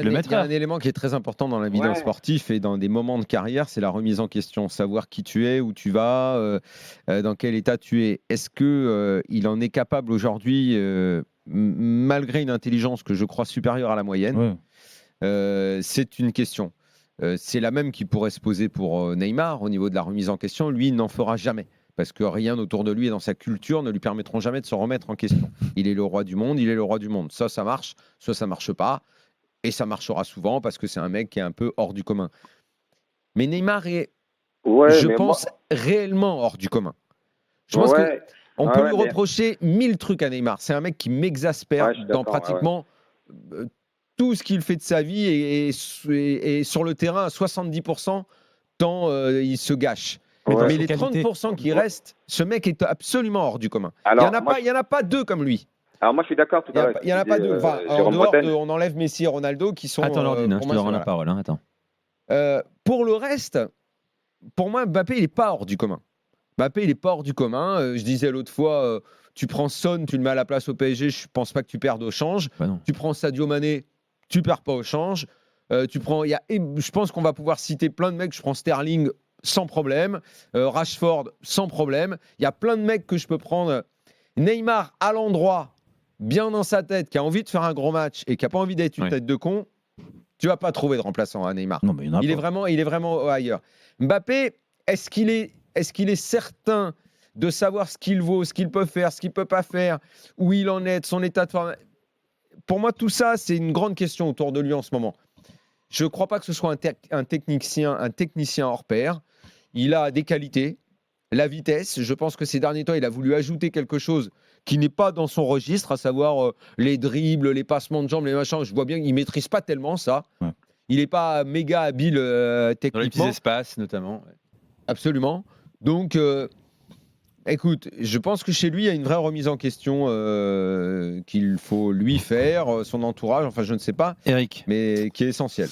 le Il mettre y a à. un élément qui est très important dans la vie d'un Ouais. sportif et dans des moments de carrière, c'est la remise en question, savoir qui tu es, où tu vas, dans quel état tu es. Est-ce que il en est capable aujourd'hui, malgré une intelligence que je crois supérieure à la moyenne? Ouais. C'est une question. C'est la même qui pourrait se poser pour Neymar au niveau de la remise en question. Lui, il n'en fera jamais. Parce que rien autour de lui et dans sa culture ne lui permettront jamais de se remettre en question. Il est le roi du monde, il est le roi du monde. Ça marche, soit ça marche pas. Et ça marchera souvent parce que c'est un mec qui est un peu hors du commun. Mais Neymar est, Ouais, je mais moi, pense, réellement hors du commun. Je pense que ouais, on ouais, peut lui ouais, mais reprocher 1000 trucs à Neymar. C'est un mec qui m'exaspère ouais, je suis dans d'accord. Ouais, ouais. pratiquement euh, tout ce qu'il fait de sa vie et sur le terrain à 70% tant il se gâche. Mais dans Ouais. Mais ses les qualités. 30% qui Ouais. restent, ce mec est absolument hors du commun. Alors, Il y en a pas deux comme lui. moi, je suis d'accord tout Il à l'heure avec n'y ce en que a pas disait deux. Enfin, en Jérôme dehors de, Bretagne. on enlève Messi et Ronaldo qui sont Attends, Nordine, pour je te moi, rends la voilà. parole. Attends. Pour le reste, pour moi, Mbappé, il n'est pas hors du commun. Mbappé, il n'est pas hors du commun. Je disais l'autre fois, tu prends Son, tu le mets à la place au PSG, je ne pense pas que tu perdes au change. Bah non. Tu prends Sadio Mané, tu perds pas au change. Je pense qu'on va pouvoir citer plein de mecs. Je prends Sterling sans problème, Rashford sans problème. Il y a plein de mecs que je peux prendre. Neymar à l'endroit, bien dans sa tête, qui a envie de faire un gros match et qui n'a pas envie d'être une Ouais. tête de con. Tu vas pas trouver de remplaçant à Neymar. Non, mais il y en a Il pas. est vraiment ailleurs. Mbappé, est-ce qu'il est certain de savoir ce qu'il vaut, ce qu'il peut faire, ce qu'il peut pas faire, où il en est, de son état de forme? Pour moi, tout ça, c'est une grande question autour de lui en ce moment. Je ne crois pas que ce soit un technicien hors pair. Il a des qualités, la vitesse. Je pense que ces derniers temps, il a voulu ajouter quelque chose qui n'est pas dans son registre, à savoir les dribbles, les passements de jambes, les machins. Je vois bien qu'il ne maîtrise pas tellement ça. Ouais. Il n'est pas méga habile Dans les petits techniquement. espaces, notamment. Ouais. Absolument. Donc, écoute, je pense que chez lui, il y a une vraie remise en question qu'il faut lui faire, son entourage, enfin, je ne sais pas, Eric. mais qui est essentielle.